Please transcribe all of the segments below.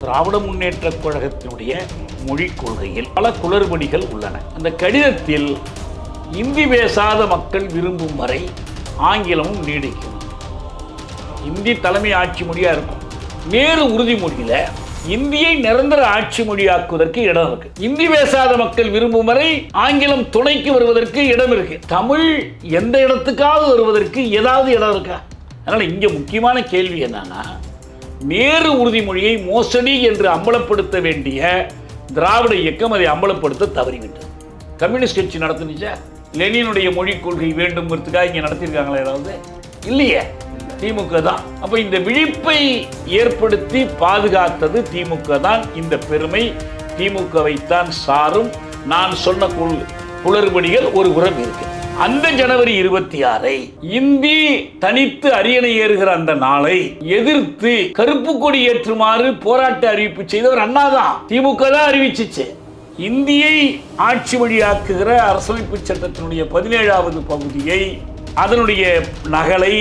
திராவிட முன்னேற்றக் கழகத்தினுடைய மொழிக் கொள்கையில் பல குளறுபடிகள் உள்ளன. அந்த கடிதத்தில் இந்தி பேசாத மக்கள் விரும்பும் வரை ஆங்கிலமும் நீடிக்கும், இந்தி தலைமை ஆட்சி மொழியாக இருக்கும். நேரு உறுதிமொழியில் இந்தியை நிரந்தர ஆட்சி மொழியாக்குவதற்கு இடம் இருக்கு. இந்தி பேசாத மக்கள் விரும்பும் வரை ஆங்கிலம் துணைக்கு வருவதற்கு இடம் இருக்கு. தமிழ் எந்த இடத்துக்காவது வருவதற்கு ஏதாவது இடம் இருக்கா? அதனால இங்க முக்கியமான கேள்வி என்னன்னா, நேரு உறுதிமொழியை மோசடி என்று அம்பலப்படுத்த வேண்டிய திராவிட இயக்கம் அதை அம்பலப்படுத்த தவறிவிட்டது. கம்யூனிஸ்ட் கட்சி நடத்துனுச்சா? லெனினுடைய மொழிக் கொள்கை வேண்டும்ங்கிறதுக்காக இங்கே நடத்தியிருக்காங்களா? ஏதாவது இல்லையே, திமுக தான். அப்போ இந்த விழிப்பை ஏற்படுத்தி பாதுகாத்தது திமுக தான். இந்த பெருமை திமுகவைத்தான் சாரும். நான் சொன்ன குளறுபடிகள் ஒரு புறம் இருக்கு. அந்த ஜனவரி 26 இந்தி தனித்து அரியணை ஏறுகிற அந்த நாளை எதிர்த்து கருப்பு கொடி ஏற்றுமாறு போராட்ட அறிவிப்பு செய்தவர் அண்ணா தான். திமுக தான் அறிவிச்சிச்சு. இந்தியை ஆட்சி மொழியாக்குகிற அரசமைப்பு சட்டத்தினுடைய 17வது பகுதியை, அதனுடைய நகலை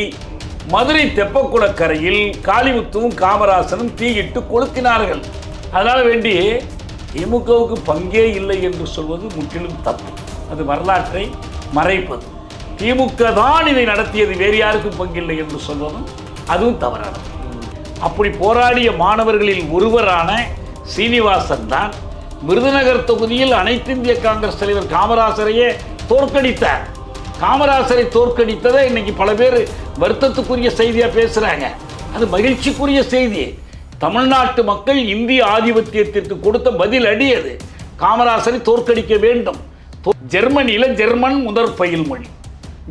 மதுரை தெப்பக்குளக்கரையில் காளிமுத்துவும் காமராசனும் தீயிட்டு கொளுத்தினார்கள். அதனால வேண்டி திமுகவுக்கு பங்கே இல்லை என்று சொல்வது முற்றிலும் தப்பு. அது வரலாற்றை மறைப்பது. திமுக தான் இதை நடத்தியது, வேறு யாருக்கும் பங்கில்லை என்று சொல்வதும் அதுவும் தவறானது. அப்படி போராடிய மாணவர்களில் ஒருவரான சீனிவாசன் தான் விருதுநகர் தொகுதியில் அனைத்து இந்திய காங்கிரஸ் தலைவர் காமராசரையே தோற்கடித்தார். காமராசரை தோற்கடித்ததை இன்னைக்கு பல பேர் வருத்தத்துக்குரிய செய்தியாக பேசுகிறாங்க. அது மகிழ்ச்சிக்குரிய செய்தி. தமிழ்நாட்டு மக்கள் இந்திய ஆதிபத்தியத்திற்கு கொடுத்த பதில் அடி அது. காமராசரை தோற்கடிக்க வேண்டும். ஜெர்மனியில் ஜெர்மன் முதற் பயில் மொழி,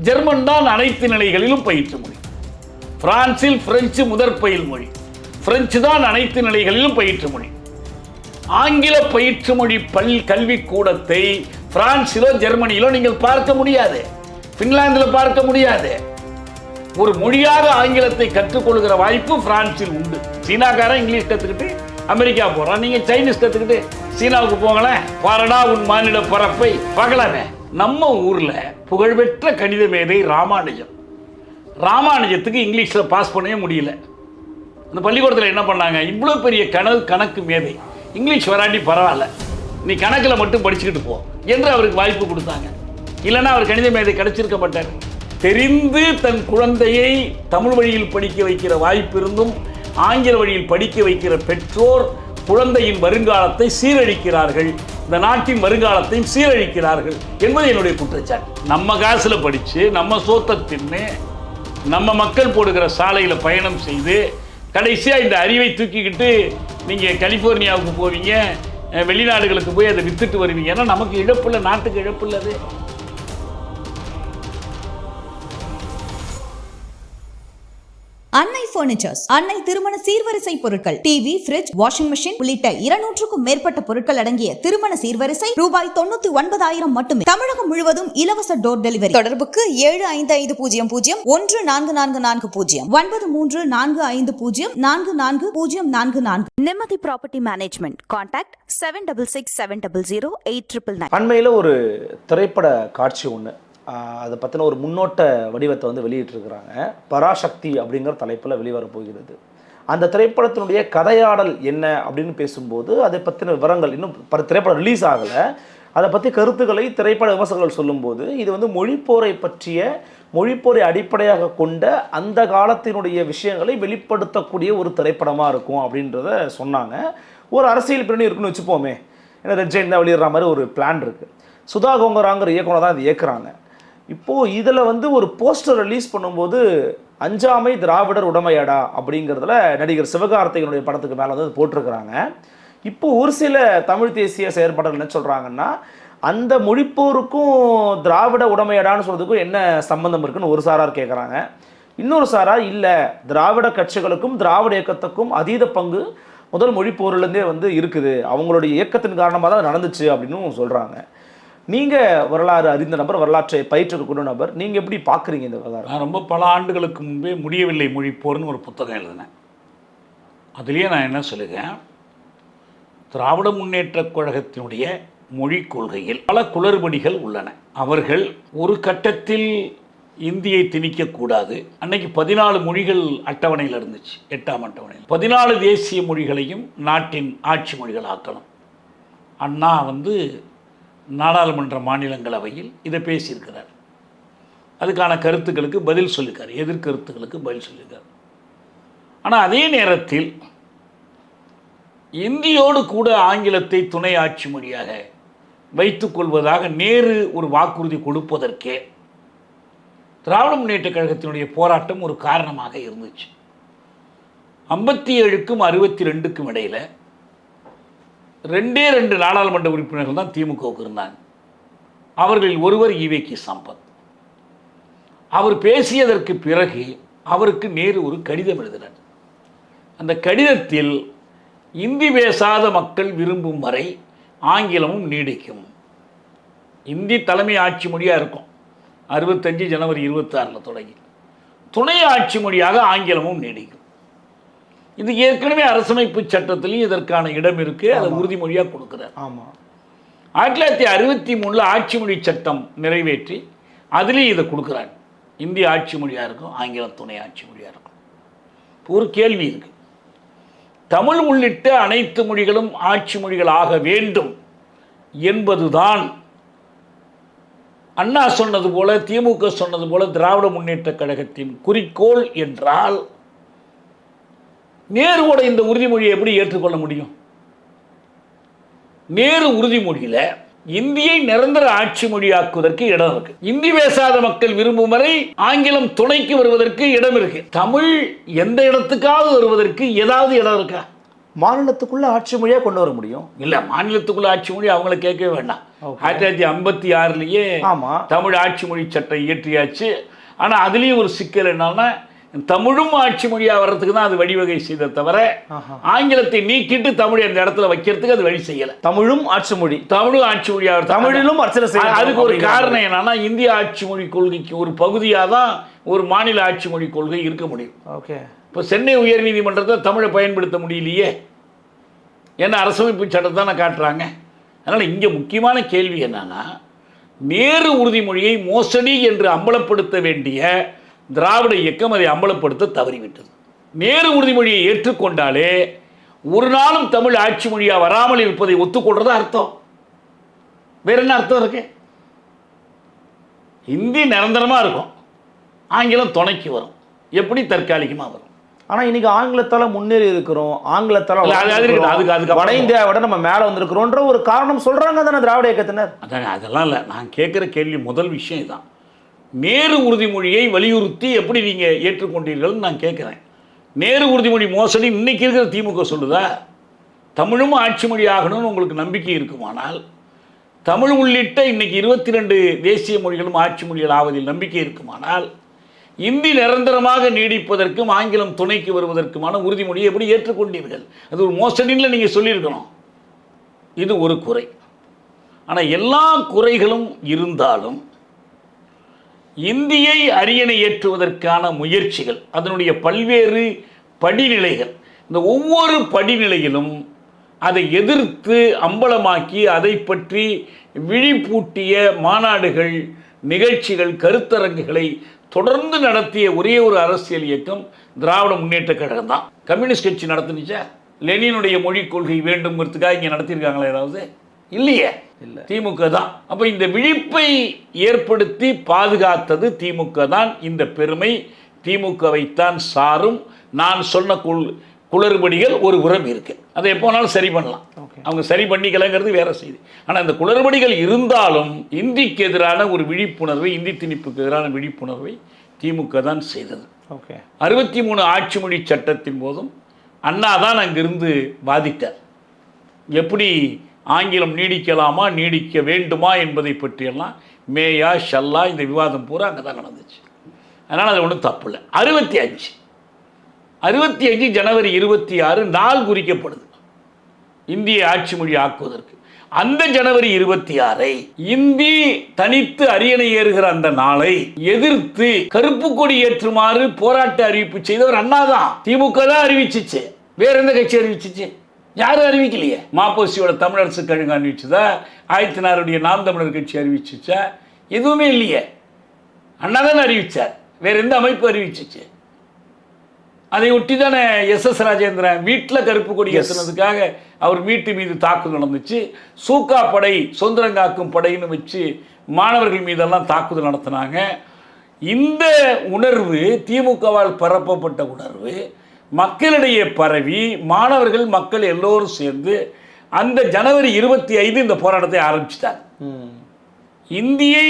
ஜெர்மன் தான் அனைத்து நிலைகளிலும் பயிற்று மொழி. பிரான்சில் பிரெஞ்சு முதற் பயில் மொழி, பிரெஞ்சு தான் அனைத்து நிலைகளிலும் பயிற்று மொழி. ஆங்கில பயிற்று மொழி கல்விக் கூடத்தை பிரான்சிலோ ஜெர்மனியிலோ நீங்கள் பார்க்க முடியாது, பின்லாந்தில் பார்க்க முடியாது. ஒரு மொழியாக ஆங்கிலத்தை கற்றுக்கொள்கிற வாய்ப்பு பிரான்சில் உண்டு. சீனாக்காரன் இங்கிலீஷ் கற்றுக்கிட்டு அமெரிக்கா போகிறான், நீங்கள் சைனீஸ் கற்றுக்கிட்டு சீனாவுக்கு போங்களேன், பாரடா உன் மாநில பரப்பை பார்க்கலாமே. நம்ம ஊரில் புகழ்பெற்ற கணித மேதை ராமானுஜம், ராமானுஜத்துக்கு இங்கிலீஷில் பாஸ் பண்ணவே முடியல. அந்த பள்ளிக்கூடத்தில் என்ன பண்ணாங்க, இவ்வளோ பெரிய கணக்கு மேதை, இங்கிலீஷ் வராட்டி பரவாயில்ல, நீ கணக்கில் மட்டும் படிச்சுக்கிட்டு போ என்று அவருக்கு வாய்ப்பு கொடுத்தாங்க. இல்லைன்னா அவர் கணித மேதை கிடைச்சிருக்க மாட்டார். தெரிந்து தன் குழந்தையை தமிழ் வழியில் படிக்க வைக்கிற வாய்ப்பு இருந்தும் ஆங்கில வழியில் படிக்க வைக்கிற பெற்றோர் குழந்தையின் வருங்காலத்தை சீரழிக்கிறார்கள், இந்த நாட்டின் வருங்காலத்தையும் சீரழிக்கிறார்கள் என்பது என்னுடைய குற்றச்சாட்டு. நம்ம காசில் படித்து நம்ம சோத்தை தின்னு நம்ம மக்கள் போடுகிற சாலையில் பயணம் செய்து கடைசியாக இந்த அறிவை தூக்கிக்கிட்டு நீங்கள் கலிஃபோர்னியாவுக்கு போவீங்க, வெளிநாடுகளுக்கு போய் அதை வித்துட்டு வருவீங்க. ஏன்னா நமக்கு இழப்பு இல்லை, நாட்டுக்கு இழப்பு இல்லை. அது அன்னை பர்னிச்சர்ஸ், அன்னை திருமண சீர்வரிசை பொருட்கள், டிவி, ஃபிரிட்ஜ், வாஷிங் மெஷின் உள்ளிட்ட 200க்கும் மேற்பட்ட பொருட்கள் அடங்கிய திருமண சீர்வரிசை ரூபாய் 99,000 மட்டுமே. தமிழகம் முழுவதும் இலவச டோர் டெலிவரி. தொடர்புக்கு 7550014440 9345044044. நிம்மதி ப்ராப்பர்ட்டி மேனேஜ்மெண்ட். கான்டாக்ட் 7667008999. அண்மையில் ஒரு திரைப்பட காட்சி ஒன்று, அதை பற்றின ஒரு முன்னோட்ட வடிவத்தை வந்து வெளியிட்டிருக்கிறாங்க. பராசக்தி அப்படிங்கிற தலைப்பில் வெளிவர போகிறது. அந்த திரைப்படத்தினுடைய கதையாடல் என்ன அப்படின்னு பேசும்போது அதை பற்றின விவரங்கள், இன்னும் திரைப்படம் ரிலீஸ் ஆகலை, அதை பற்றி கருத்துக்களை திரைப்பட விமர்சகர்கள் சொல்லும்போது இது வந்து மொழிப்போரை பற்றிய, மொழிப்போரை அடிப்படையாக கொண்ட அந்த காலத்தினுடைய விஷயங்களை வெளிப்படுத்தக்கூடிய ஒரு திரைப்படமாக இருக்கும் அப்படின்றத சொன்னாங்க. ஒரு அரசியல் பின்னணி இருக்குன்னு வச்சுப்போமே, ஏன்னா ரெட் ஜெயின் தான் வெளியிடுற மாதிரி ஒரு பிளான் இருக்குது. சுதா கோங்கராங்கிற இயக்குனர் தான் இது இயக்குறாங்க. இப்போது இதில் வந்து ஒரு போஸ்டர் ரிலீஸ் பண்ணும்போது அஞ்சாமை திராவிடர் உடமையடா அப்படிங்கிறதுல நடிகர் சிவகார்த்திகனுடைய படத்துக்கு மேலே வந்து போட்டிருக்கிறாங்க. இப்போது ஒரு சில தமிழ் தேசிய செயற்பாடுகள் என்ன சொல்கிறாங்கன்னா, அந்த மொழிப்போருக்கும் திராவிட உடமையடான்னு சொல்கிறதுக்கும் என்ன சம்பந்தம் இருக்குன்னு ஒரு சாரார் கேட்குறாங்க. இன்னொரு சாரார் இல்லை, திராவிட கட்சிகளுக்கும் திராவிட இயக்கத்துக்கும் அதீத பங்கு முதல் மொழிப்போர்லேருந்தே வந்து இருக்குது, அவங்களுடைய இயக்கத்தின் காரணமாக தான் நடந்துச்சு அப்படின்னு சொல்கிறாங்க. நீங்கள் வரலாறு அறிந்த நபர், வரலாற்றை பயிற்றுக்கூடிய நபர், நீங்கள் எப்படி பார்க்குறீங்க இந்த வரலாறு? நான் ரொம்ப பல ஆண்டுகளுக்கு முன்பே முடியவில்லை மொழிப்போர்னு ஒரு புத்தகம் எழுதினேன். அதுலேயே நான் என்ன சொல்லுவேன், திராவிட முன்னேற்றக் கழகத்தினுடைய மொழிக் கொள்கையில் பல குளறுபடிகள் உள்ளன. அவர்கள் ஒரு கட்டத்தில் இந்தியை திணிக்கக்கூடாது. அன்னைக்கு 14 மொழிகள் அட்டவணையில் இருந்துச்சு, 8ஆம் அட்டவணையில் 14 தேசிய மொழிகளையும் நாட்டின் ஆட்சி மொழிகள் ஆக்கணும். அண்ணா நாடாளுமன்ற மாநிலங்களவையில் இதை பேசியிருக்கிறார். அதுக்கான கருத்துக்களுக்கு பதில் சொல்லியிருக்கார், எதிர்கருத்துக்களுக்கு பதில் சொல்லியிருக்கார். ஆனால் அதே நேரத்தில் இந்தியோடு கூட ஆங்கிலத்தை துணை ஆட்சி மொழியாக வைத்துக்கொள்வதாக நேரு ஒரு வாக்குறுதி கொடுப்பதற்கே திராவிட முன்னேற்ற கழகத்தினுடைய போராட்டம் ஒரு காரணமாக இருந்துச்சு. 57க்கும் 62க்கும் இடையில் 2 நாடாளுமன்ற உறுப்பினர்கள் தான் திமுகவுக்கு இருந்தாங்க. அவர்களில் ஒருவர் ஈவேகி சம்பத். அவர் பேசியதற்கு பிறகு அவருக்கு நேரு ஒரு கடிதம் எழுதினார். அந்த கடிதத்தில் இந்தி பேசாத மக்கள் விரும்பும் வரை ஆங்கிலமும் நீடிக்கும். இந்தி தலைமை ஆட்சி மொழியாக இருக்கும் 65 ஜனவரி 26 தொடங்கி. துணை ஆட்சி மொழியாக ஆங்கிலமும் நீடிக்கும். இது ஏற்கனவே அரசமைப்பு சட்டத்திலையும் இதற்கான இடம் இருக்குது. அதை உறுதிமொழியாக கொடுக்குறார். ஆமாம். 1963 ஆட்சி மொழி சட்டம் நிறைவேற்றி அதுலேயும் இதை கொடுக்குறாங்க. இந்திய ஆட்சி மொழியாக இருக்கும், ஆங்கிலம் துணை ஆட்சி மொழியாக இருக்கும். ஒரு கேள்வி இருக்கு, தமிழ் உள்ளிட்ட அனைத்து மொழிகளும் ஆட்சி மொழிகள் ஆக வேண்டும் என்பதுதான் அண்ணா சொன்னது போல, திமுக சொன்னது போல திராவிட முன்னேற்ற கழகத்தின் குறிக்கோள் என்றால் நேருவோட இந்த உறுதிமொழியை எப்படி ஏற்றுக்கொள்ள முடியும்? நேரு உறுதிமொழியில் இந்தியை நிரந்தர ஆட்சி மொழியாக்குவதற்கு இடம் இருக்கு. இந்தி பேசாத மக்கள் விரும்பும் வரை ஆங்கிலம் துணைக்கு வருவதற்கு இடம் இருக்கு. தமிழ் எந்த இடத்துக்காவது வருவதற்கு ஏதாவது இடம் இருக்கா? மாநிலத்துக்குள்ள ஆட்சி மொழியாக கொண்டு வர முடியும். இல்லை, மாநிலத்துக்குள்ள ஆட்சி மொழி அவங்கள கேட்கவே வேண்டாம். 1956 தமிழ் ஆட்சி மொழி சட்டம் இயற்றியாச்சு. ஆனால் அதுலேயும் ஒரு சிக்கல் என்னன்னா, தமிழும் ஆட்சி மொழியாக வர்றதுக்கு தான் அது வழிவகை செய்த தவிர ஆங்கிலத்தை நீக்கிட்டு தமிழ் அந்த இடத்துல வைக்கிறதுக்கு அது வழி செய்யலை. தமிழும் ஆட்சி மொழி, தமிழும் ஆட்சி மொழியாக, தமிழிலும் அர்ச்சனை செய்ய. அதுக்கு ஒரு காரணம் என்னன்னா, இந்திய ஆட்சி மொழி கொள்கைக்கு ஒரு பகுதியாக தான் ஒரு மாநில ஆட்சி மொழி கொள்கை இருக்க முடியும். ஓகே. இப்போ சென்னை உயர்நீதிமன்றத்தை தமிழை பயன்படுத்த முடியலையே, ஏன்னா அரசமைப்பு சட்டத்தை தானே காட்டுறாங்க. அதனால் இங்கே முக்கியமான கேள்வி என்னன்னா, நேரு உறுதிமொழியை மோசடி என்று அம்பலப்படுத்த வேண்டிய திராவிட இயக்கம் அதை அம்பலப்படுத்த தவறிவிட்டது. நேரு உறுதிமொழியை ஏற்றுக்கொண்டாலே ஒரு நாளும் தமிழ் ஆட்சி மொழியாக வராமல் இருப்பதை ஒத்துக்கொள்றது அர்த்தம். வேற என்ன அர்த்தம் இருக்கு? இந்தி நிரந்தரமாக இருக்கும், ஆங்கிலம் துணைக்கு வரும். எப்படி? தற்காலிகமாக வரும். ஆனால் இன்னைக்கு ஆங்கிலத்தால் முன்னேறி இருக்கிறோம், ஆங்கிலத்தால் வட இந்தியாவை விட நம்ம மேலே வந்திருக்கிறோன்ற ஒரு காரணம் சொல்கிறாங்க தானே திராவிட இயக்கத்தினர். அதாங்க, அதெல்லாம் இல்லை. நான் கேட்குற கேள்வி முதல் விஷயம் இதுதான். நேரு உறுதிமொழியை வலியுறுத்தி எப்படி நீங்கள் ஏற்றுக்கொண்டீர்கள்னு நான் கேட்குறேன். நேரு உறுதிமொழி மோசடி இன்னைக்கு இருக்கிற திமுக சொல்லுதா? தமிழும் ஆட்சி மொழி ஆகணும்னு உங்களுக்கு நம்பிக்கை இருக்குமானால், தமிழ் உள்ளிட்ட இன்னைக்கு 22 தேசிய மொழிகளும் ஆட்சி மொழிகள் ஆவதில் நம்பிக்கை இருக்குமானால், இந்தி நிரந்தரமாக நீடிப்பதற்கும் ஆங்கிலம் துணைக்கு வருவதற்குமான உறுதிமொழியை எப்படி ஏற்றுக்கொண்டீர்கள்? அது ஒரு மோசடியில் நீங்கள் சொல்லியிருக்கணும். இது ஒரு குறை. ஆனால் எல்லா குறைகளும் இருந்தாலும் இந்தியை அரியணை ஏற்றுவதற்கான முயற்சிகள், அதனுடைய பல்வேறு படிநிலைகள், இந்த ஒவ்வொரு படிநிலையிலும் அதை எதிர்த்து அம்பலமாக்கி அதை பற்றி விழிப்பூட்டிய மாநாடுகள், நிகழ்ச்சிகள், கருத்தரங்குகளை தொடர்ந்து நடத்திய ஒரே ஒரு அரசியல் இயக்கம் திராவிட முன்னேற்ற கழகம் தான். கம்யூனிஸ்ட் கட்சி நடத்துனுச்சா? லெனினுடைய மொழிக் கொள்கை வேண்டும்ங்கிறதுக்காக இங்கே நடத்தியிருக்காங்களா? ஏதாவது இல்லையே. இல்லை, திமுக தான். அப்போ இந்த விழிப்பை ஏற்படுத்தி பாதுகாத்தது திமுக தான். இந்த பெருமை திமுகவைத்தான் சாரும். நான் சொன்ன குளறுபடிகள் ஒரு புறம் இருக்கு, அதை எப்போனாலும் சரி பண்ணலாம். அவங்க சரி பண்ணிக்கலங்கிறது வேற செய்தி. ஆனால் இந்த குளறுபடிகள் இருந்தாலும் இந்திக்கு எதிரான ஒரு விழிப்புணர்வை, இந்தி திணிப்புக்கு எதிரான விழிப்புணர்வை திமுக தான் செய்தது. 63 ஆட்சி மொழி சட்டத்தின் போதும் அண்ணா தான் அங்கிருந்து வாதிட்டார். எப்படி ஆங்கிலம் நீடிக்கலாமா, நீடிக்க வேண்டுமா என்பதை பற்றியெல்லாம் மேயா ஷல்லா இந்த விவாதம் பூரா அங்கே தான் நடந்துச்சு. அதனால் அது ஒன்றும் தப்பு இல்லை. 65 ஜனவரி 26 நாள் குறிக்கப்படுது இந்திய ஆட்சி மொழி ஆக்குவதற்கு. அந்த ஜனவரி 26 இந்தி தனித்து அரியணை ஏறுகிற அந்த நாளை எதிர்த்து கருப்பு கொடி ஏற்றுமாறு போராட்ட அறிவிப்பு செய்தவர் அண்ணா தான். திமுக தான் அறிவிச்சிச்சு, வேற எந்த கட்சி அறிவிச்சிச்சு? யாரும் அறிவிக்கலையே. மாப்போசியோட தமிழரசு கழகம் அறிவிச்சுதா? ஆயத்தினாருடைய நாம் தமிழர் கட்சி அறிவிச்சிச்சா? எதுவுமே இல்லையே. அண்ணா தானே அறிவித்தார், வேறு எந்த அமைப்பு அறிவிச்சிச்சு? அதை ஒட்டி தானே எஸ் ராஜேந்திரன் வீட்டில் கருப்பு கொடி ஏற்றுனதுக்காக அவர் வீட்டு மீது தாக்குதல் நடந்துச்சு. சூக்கா படை, சுதந்திரங்காக்கும் படைன்னு வச்சு மாணவர்கள் மீதெல்லாம் தாக்குதல் நடத்தினாங்க. இந்த உணர்வு திமுகவால் பரப்பப்பட்ட உணர்வு மக்களிடையே பரவி மாணவர்கள் மக்கள் எல்லோரும் சேர்ந்து அந்த ஜனவரி 25 இந்த போராட்டத்தை ஆரம்பிச்சிட்டாங்க. இந்தியை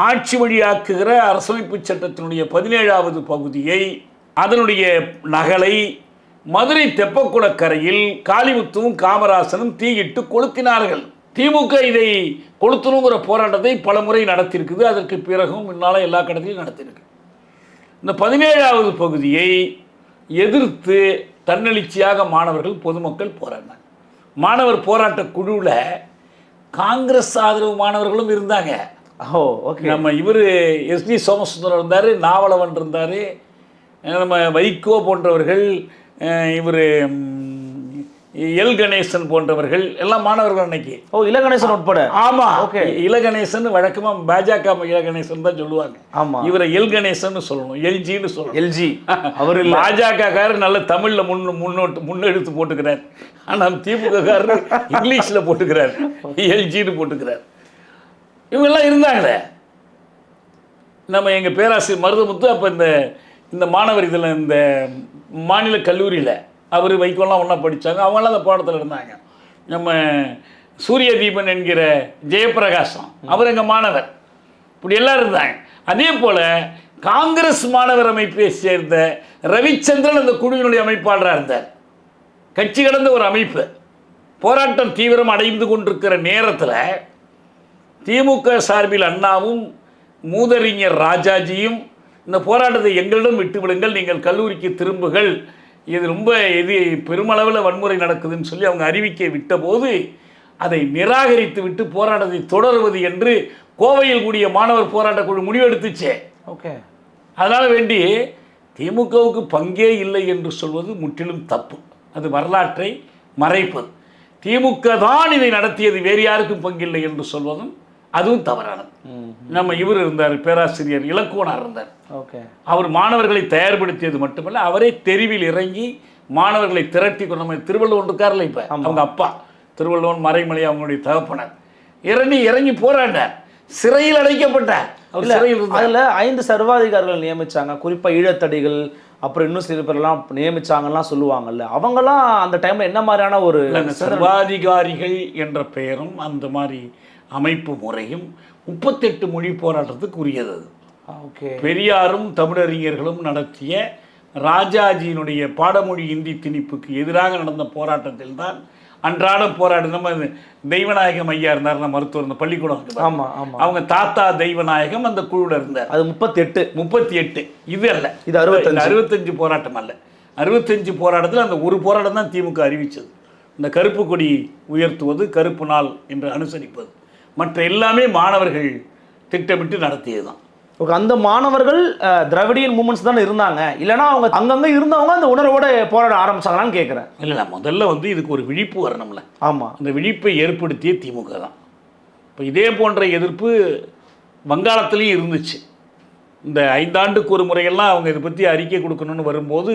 ஆட்சி வழியாக்குகிற அரசமைப்பு சட்டத்தினுடைய 17வது பகுதியை, அதனுடைய நகலை மதுரை தெப்பக்குளக்கரையில் காளிமுத்துவும் காமராசனும் தீயிட்டு கொளுத்தினார்கள். திமுக இதை கொளுத்தணுங்கிற போராட்டத்தை பல முறை நடத்தியிருக்குது. அதற்கு பிறகும் முன்னால் எல்லா கடத்திலையும் நடத்தியிருக்கு. இந்த 17வது பகுதியை எதிர்த்து தன்னெழுச்சியாக மாணவர்கள் பொதுமக்கள் போராடினாங்க. மாணவர் போராட்ட குழுவில் காங்கிரஸ் ஆதரவு மாணவர்களும் இருந்தாங்க. நம்ம இவர் எஸ்டி சோமசுந்தரம் இருந்தார், நாவலவன் இருந்தார், நம்ம வைகோ போன்றவர்கள், இவர் எல் கணேசன் போன்றவர்கள் எல்லாம் மாணவர்கள் அன்னைக்கு. இலகணேசன் உட்பட. ஆமா, இலகணேசன் வழக்கமா பாஜக இலகணேசன் தான் சொல்லுவாங்க. ஆமா, இவரை எல் கணேசன் சொல்லணும், எல்ஜின்னு சொல்லணும். எல்ஜி அவர் பாஜக காரர் நல்ல தமிழ்ல முன்னெடுத்து போட்டுக்கிறார். ஆனால் திமுக காரர் இங்கிலீஷ்ல போட்டுக்கிறார், எல்ஜின்னு போட்டுக்கிறார். இவங்கெல்லாம் இருந்தாங்களே. நம்ம எங்க பேராசிரியர் மருதமுத்து அப்ப இந்த மாணவர் இதில் இந்த மாநில கல்லூரியில் அவர் வைக்கோலாம் ஒன்றா படித்தாங்க. அவங்களாம் அந்த பாடத்தில் இருந்தாங்க. நம்ம சூரிய தீபன் என்கிற ஜெயபிரகாசம் அவர் எங்கள் மாணவர். இப்படி எல்லாம் இருந்தாங்க. அதே போல் காங்கிரஸ் மாணவர் அமைப்பை சேர்ந்த ரவிச்சந்திரன் அந்த குழுவினுடைய அமைப்பாளராக இருந்தார். கட்சி கடந்த ஒரு அமைப்பு. போராட்டம் தீவிரம் அடைந்து கொண்டிருக்கிற நேரத்தில் திமுக சார்பில் அண்ணாவும் மூதறிஞர் ராஜாஜியும் இந்த போராட்டத்தை எங்களிடம் விட்டுவிடுங்கள், நீங்கள் கல்லூரிக்கு திரும்புகள், இது ரொம்ப பெருமளவில் வன்முறை நடக்குதுன்னு சொல்லி அவங்க அறிவிக்கை விட்டபோது அதை நிராகரித்து விட்டு போராட்டத்தை தொடருவது என்று கோவையில் கூடிய மாணவர் போராட்ட குழு முடிவெடுத்துச்சே. அதனால் வேண்டி திமுகவுக்கு பங்கே இல்லை என்று சொல்வது முற்றிலும் தப்பு. அது வரலாற்றை மறைப்பது. திமுக தான் இதை நடத்தியது, வேறு யாருக்கும் பங்கில்லை என்று சொல்வதும் அதுவும் தவறானது. நம்ம இவர் இருந்தார், பேராசிரியர் இலக்குவனார் இருந்தார். அவர் மாணவர்களை தயார்படுத்தியது மட்டுமல்ல, அவரே தெருவில் இறங்கி மாணவர்களை திரட்டி கொண்டு, நம்ம திருவள்ளுவன் இருக்கார்ல, இப்போ அவங்க அப்பா திருவள்ளுவன் மறைமலை அவங்களுடைய தகப்பனர் இறங்கி போராண்டார். சிறையில் அடைக்கப்பட்டார். அதில் 5 சர்வாதிகாரிகள் நியமிச்சாங்க, குறிப்பாக ஈழத்தடிகள், அப்புறம் இன்னும் சில பேர்லாம் நியமிச்சாங்கலாம் சொல்லுவாங்கல்ல. அவங்கெல்லாம் அந்த டைமில் என்ன மாதிரியான ஒரு சர்வாதிகாரிகள் என்ற பெயரும் அந்த மாதிரி அமைப்பு முறையும் 38 மொழி போராட்டத்துக்கு உரியது. பெரியாரும் தமிழறிஞர்களும் நடத்திய ராஜாஜியினுடைய பாடமொழி இந்தி திணிப்புக்கு எதிராக நடந்த போராட்டத்தில் தான் அன்றாடம் போராடு. நம்ம தெய்வநாயகம் ஐயா இருந்தார், மருத்துவர், இந்த பள்ளிக்கூடம், அவங்க தாத்தா தெய்வநாயகம் அந்த குழுவில் இருந்தார். அது 38 இது அல்ல, இது 65 போராட்டம் அல்ல. 65 போராட்டத்தில் அந்த ஒரு போராட்டம் தான் திமுக அறிவித்தது. இந்த கருப்பு கொடி உயர்த்துவது, கருப்பு நாள் என்று அனுசரிப்பது, மற்ற எல்லாமே மாணவர்கள் திட்டமிட்டு நடத்தியது தான். அந்த மாணவர்கள் திராவிடியன் மூமெண்ட்ஸ் தான் இருந்தாங்க, இல்லைனா அவங்க அங்கங்கே இருந்தவங்க அந்த உணர்வோட போராட ஆரம்பிச்சாங்களான்னு கேட்குறேன். இல்லை, முதல்ல இதுக்கு ஒரு விழிப்பு வரணும்ல. ஆமாம், அந்த விழிப்பை ஏற்படுத்திய திமுக தான். இப்போ இதே போன்ற எதிர்ப்பு வங்காளத்துலேயும் இருந்துச்சு. இந்த 5 ஆண்டுக்கு ஒரு முறையெல்லாம் அவங்க இதை பற்றி அறிக்கை கொடுக்கணும்னு வரும்போது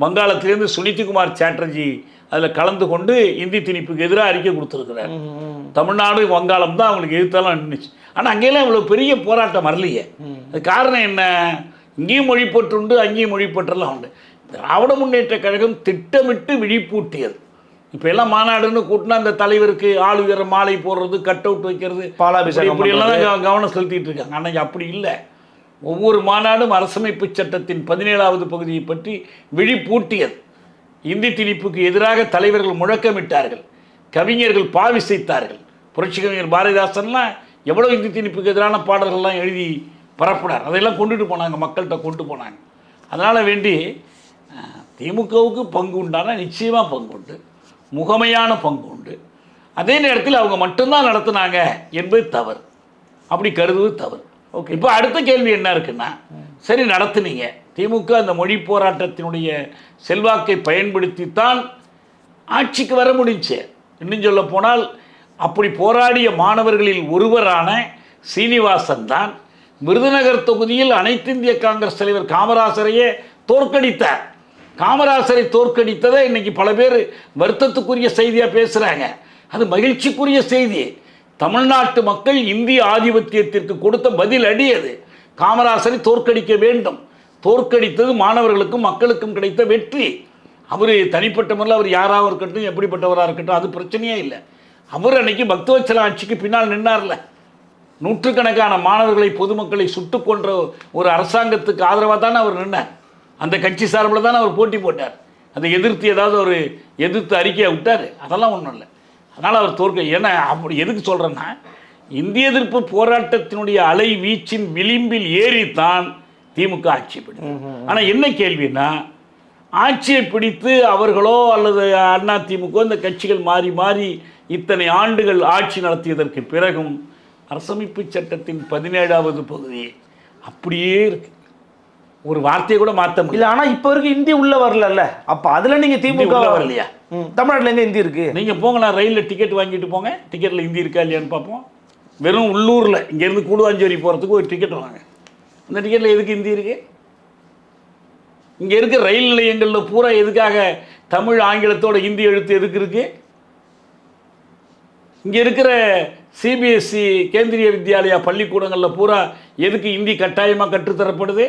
வங்காளத்திலேருந்து சுனிதிகுமார் சாட்டர்ஜி அதில் கலந்து கொண்டு இந்தி திணிப்புக்கு எதிராக அறிக்கை கொடுத்துருக்குறாரு. தமிழ்நாடு வங்காளம் தான் அவங்களுக்கு எதிர்த்தாலும் நின்றுச்சு. ஆனால் அங்கேயெல்லாம் இவ்வளோ பெரிய போராட்டம் வரலையே. அது காரணம் என்ன? இங்கேயும் மொழிப்பற்றுண்டு, அங்கேயும் மொழிப்பற்றெல்லாம் உண்டு. திராவிட முன்னேற்ற கழகம் திட்டமிட்டு விழிப்பூட்டியது. இப்போ எல்லாம் மாநாடுன்னு கூட்டினா அந்த தலைவருக்கு ஆள் உயர மாலை போடுறது, கட் அவுட் வைக்கிறது, இப்படியெல்லாம் தான் கவனம் செலுத்திட்டு இருக்காங்க. ஆனால் அப்படி இல்லை. ஒவ்வொரு மாநாடும் அரசமைப்பு சட்டத்தின் 17வது பகுதியை பற்றி விழிப்பூட்டியது. இந்தி திணிப்புக்கு எதிராக தலைவர்கள் முழக்கமிட்டார்கள், கவிஞர்கள் பாவிசைத்தார்கள். புரட்சி கவிஞர் பாரதிதாசன்லாம் எவ்வளோ இந்தி திணிப்புக்கு எதிரான பாடல்கள்லாம் எழுதி பரப்புனார். அதையெல்லாம் கொண்டுட்டு போனாங்க, மக்கள்கிட்ட கொண்டு போனாங்க. அதனால் வேண்டி திமுகவுக்கு பங்கு உண்டான நிச்சயமாக பங்கு உண்டு, முகமையான பங்கு உண்டு. அதே நேரத்தில் அவங்க மட்டும்தான் நடத்துனாங்க என்பது தவறு. அப்படி கருதுவது தவறு. இப்போ அடுத்த கேள்வி என்ன இருக்குன்னா, சரி நடத்துனீங்க, திமுக அந்த மொழி போராட்டத்தினுடைய செல்வாக்கை பயன்படுத்தித்தான் ஆட்சிக்கு வர முடிஞ்சு. இன்னும் சொல்ல போனால் அப்படி போராடிய மாணவர்களில் ஒருவரான சீனிவாசன் தான் விருதுநகர் தொகுதியில் அனைத்து இந்திய காங்கிரஸ் தலைவர் காமராசரையே தோற்கடித்தார். காமராசரை தோற்கடித்ததை இன்னைக்கு பல பேர் வருத்தத்துக்குரிய செய்தியாக பேசுகிறாங்க. அது மகிழ்ச்சிக்குரிய செய்தி. தமிழ்நாட்டு மக்கள் இந்திய ஆதிபத்தியத்திற்கு கொடுத்த பதில் அடி அது. காமராசரை தோற்கடிக்க வேண்டும். தோற்கடித்தது மாணவர்களுக்கும் மக்களுக்கும் கிடைத்த வெற்றி. அவர் தனிப்பட்ட முறையில் அவர் யாராக இருக்கட்டும், எப்படிப்பட்டவராக இருக்கட்டும், அது பிரச்சனையே இல்லை. அவர் அன்னைக்கு பக்தவச்சல ஆட்சிக்கு பின்னால் நின்னார்ல. நூற்றுக்கணக்கான மாணவர்களை, பொதுமக்களை சுட்டு கொன்ற ஒரு அரசாங்கத்துக்கு ஆதரவாக தானே அவர் நின்னார். அந்த கட்சி சார்பில் தானே அவர் போட்டி போட்டார். அதை எதிர்த்து ஏதாவது ஒரு எதிர்த்து அறிக்கையை விட்டார். அதெல்லாம் ஒன்றும் இல்லை. அதனால் அவர் தோற்க. ஏன்னா அப்படி எதுக்கு சொல்கிறேன்னா, இந்திய எதிர்ப்பு போராட்டத்தினுடைய அலை வீச்சின் விளிம்பில் ஏறித்தான் திமுக ஆட்சி பிடிக்கும். ஆனால் என்ன கேள்வின்னா, ஆட்சியை பிடித்து அவர்களோ அல்லது அண்ணா திமுக இந்த கட்சிகள் மாறி மாறி இத்தனை ஆண்டுகள் ஆட்சி நடத்தியதற்கு பிறகும் அரசமைப்பு சட்டத்தின் 17வது பகுதி அப்படியே இருக்கு. ஒரு வார்த்தையை கூட மாற்ற முடியல. இல்லை, ஆனால் இப்போ வரைக்கும் இந்தி உள்ள வரல. அப்போ அதில் நீங்கள் திமுக வரலையா? தமிழ்நாட்டில் எங்கே இந்தி இருக்கு? நீங்கள் போங்க, நான் ரயிலில் டிக்கெட் வாங்கிட்டு போங்க, டிக்கெட்டில் இந்தி இருக்கா இல்லையான்னு பார்ப்போம். வெறும் உள்ளூரில் இங்கேருந்து கூடுவாஞ்சேரி போகிறதுக்கு ஒரு டிக்கெட் வாங்க. அந்த டிக்கெட்டில் எதுக்கு இந்தி இருக்குது? இங்கே இருக்க ரயில் நிலையங்களில் பூரா எதுக்காக தமிழ் ஆங்கிலத்தோட இந்தி எழுத்து எதுக்கு இருக்குது? இங்கே இருக்கிற சிபிஎஸ்சி கேந்திரிய வித்யாலயா பள்ளிக்கூடங்களில் பூரா எதுக்கு இந்தி கட்டாயமாக கற்றுத்தரப்படுது?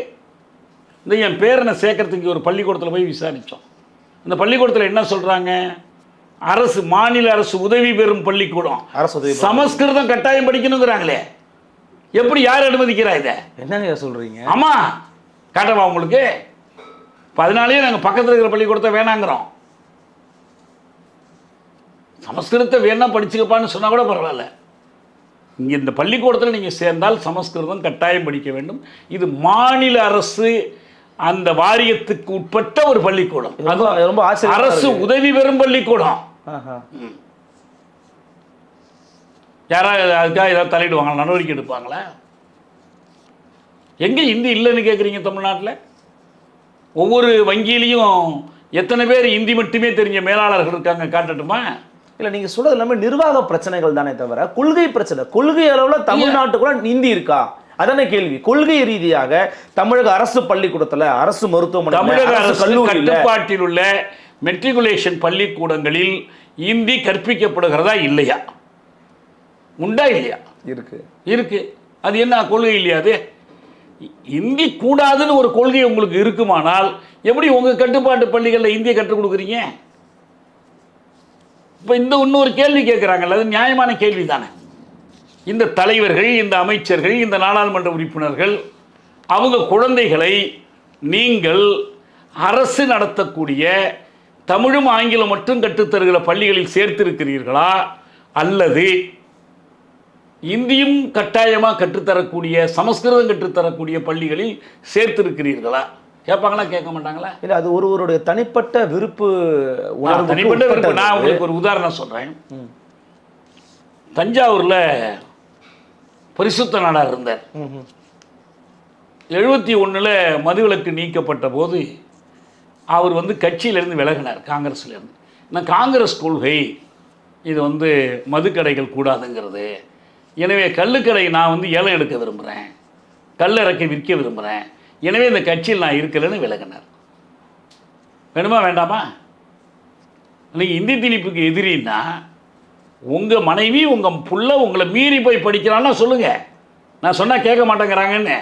இந்த என் பேரனை சேர்க்கறதுக்கு ஒரு பள்ளிக்கூடத்தில் போய் விசாரித்தோம். அந்த பள்ளிக்கூடத்தில் என்ன சொல்கிறாங்க? அரசு, மாநில அரசு உதவி பெறும் பள்ளிக்கூடம், சமஸ்கிருதம் கட்டாயம் படிக்கணுங்கிறாங்களே. எப்படி, யார் அனுமதிக்கிறா இதை? என்னங்க சொல்கிறீங்க? ஆமாம், காட்டவா உங்களுக்கு? அதனாலேயே நாங்கள் பக்கத்தில் இருக்கிற பள்ளிக்கூடத்தை வேணாங்கிறோம். சமஸ்கிருதத்தை வேணா படிச்சுக்கப்பான்னு சொன்னால் கூட பரவாயில்ல. இங்கே இந்த பள்ளிக்கூடத்தில் நீங்கள் சேர்ந்தால் சமஸ்கிருதம் கட்டாயம் படிக்க வேண்டும். இது மாநில அரசு அந்த வாரியத்துக்கு உட்பட்ட ஒரு பள்ளிக்கூடம். ரொம்ப அரசு உதவி பெறும் பள்ளிக்கூடம். யாராவது அதுக்காக ஏதாவது தலையிடுவாங்களா? நடவடிக்கை எடுப்பாங்களா? எங்கே இந்தி இல்லைன்னு கேட்குறீங்க? தமிழ்நாட்டில் ஒவ்வொரு வங்கியிலையும் எத்தனை பேர் இந்தி மட்டுமே தெரிஞ்ச மேலாளர்கள் இருக்காங்க? காட்டட்டுமா? இல்லை, நீங்கள் சொல்றது எல்லாமே நிர்வாக பிரச்சனைகள் தானே தவிர கொள்கை பிரச்சனை. கொள்கை அளவில் தமிழ்நாட்டுக்குள்ள இந்தி இருக்கா? அதான கேள்வி. கொள்கை ரீதியாக தமிழக அரசு பள்ளிக்கூடத்தில், அரசு மருத்துவமனை, தமிழக அரசு கட்டுப்பாட்டில் உள்ள மெட்ரிகுலேஷன் பள்ளிக்கூடங்களில் இந்தி கற்பிக்கப்படுகிறதா இல்லையா? உண்டா இல்லையா? இருக்கு, இருக்கு. அது என்ன கொள்கை இல்லையா? அது இந்தி கூடாதுன்னு ஒரு கொள்கை உங்களுக்கு இருக்குமானால் எப்படி உங்கள் கட்டுப்பாட்டு பள்ளிகளில் இந்தியை கற்றுக் கொடுக்குறீங்க? இப்போ இந்த இன்னொரு கேள்வி கேட்குறாங்கல்ல, அது நியாயமான கேள்வி தானே. இந்த தலைவர்கள், இந்த அமைச்சர்கள், இந்த நாடாளுமன்ற உறுப்பினர்கள், அவங்க குழந்தைகளை நீங்கள் அரசு நடத்தக்கூடிய தமிழும் ஆங்கிலம் மட்டும் கற்றுத்தருகிற பள்ளிகளில் சேர்த்திருக்கிறீர்களா, அல்லது இந்தியும் கட்டாயமாக கற்றுத்தரக்கூடிய, சமஸ்கிருதம் கற்றுத்தரக்கூடிய பள்ளிகளில் சேர்த்திருக்கிறீர்களா? கேட்பாங்களா, கேட்க மாட்டாங்களா? இல்லை, அது ஒருவருடைய தனிப்பட்ட விருப்பு. தனிப்பட்ட விருப்பு. நான் உங்களுக்கு ஒரு உதாரணம் சொல்கிறேன். தஞ்சாவூரில் பரிசுத்த நாடார் இருந்தார். 71 மதுவிலக்கு நீக்கப்பட்ட போது அவர் கட்சியிலேருந்து விலகினார், காங்கிரஸ்லேருந்து. நான் காங்கிரஸ் கொள்கை இது மதுக்கடைகள் கூடாதுங்கிறது. எனவே கள்ளுக்கடை நான் ஏலம் எடுக்க விரும்புகிறேன், கல்லறைக்கு விற்க விரும்புகிறேன், எனவே இந்த கட்சியில் நான் இருக்கலைன்னு விலகினார். வேணுமா வேண்டாமா? நீங்கள் இந்தி திணிப்புக்கு எதிரின்னா உங்கள் மனைவி, உங்கள் புள்ள உங்களை மீறி போய் படிக்கிறான்னா சொல்லுங்கள். நான் சொன்னால் கேட்க மாட்டேங்கிறாங்கன்னு,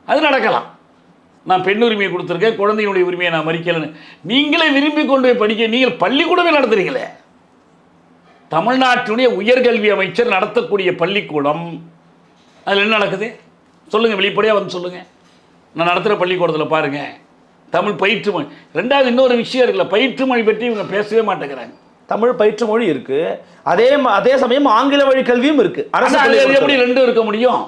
அது நடக்கலாம். நான் பெண் உரிமையை கொடுத்துருக்கேன், குழந்தைகளுடைய உரிமையை நான் மறிக்கலைன்னு நீங்களே விரும்பி கொண்டு போய் படிக்க நீங்கள் பள்ளிக்கூடமே நடத்துறீங்களே. தமிழ்நாட்டினுடைய உயர்கல்வி அமைச்சர் நடத்தக்கூடிய பள்ளிக்கூடம், அதில் என்ன நடக்குது சொல்லுங்கள், வெளிப்படையாக சொல்லுங்கள். நான் நடத்துகிற பள்ளிக்கூடத்தில் பாருங்கள், தமிழ் பயிற்று மொழி. ரெண்டாவது இன்னொரு விஷயம் இருக்குல்ல, பயிற்று மொழி பற்றி இவங்க பேசவே மாட்டேங்கிறாங்க. தமிழ் பயிற்று மொழி இருக்கு, அதே சமயம் ஆங்கில வழி கல்வியும் இருக்கு. அரசு எப்படி ரெண்டும் இருக்க முடியும்?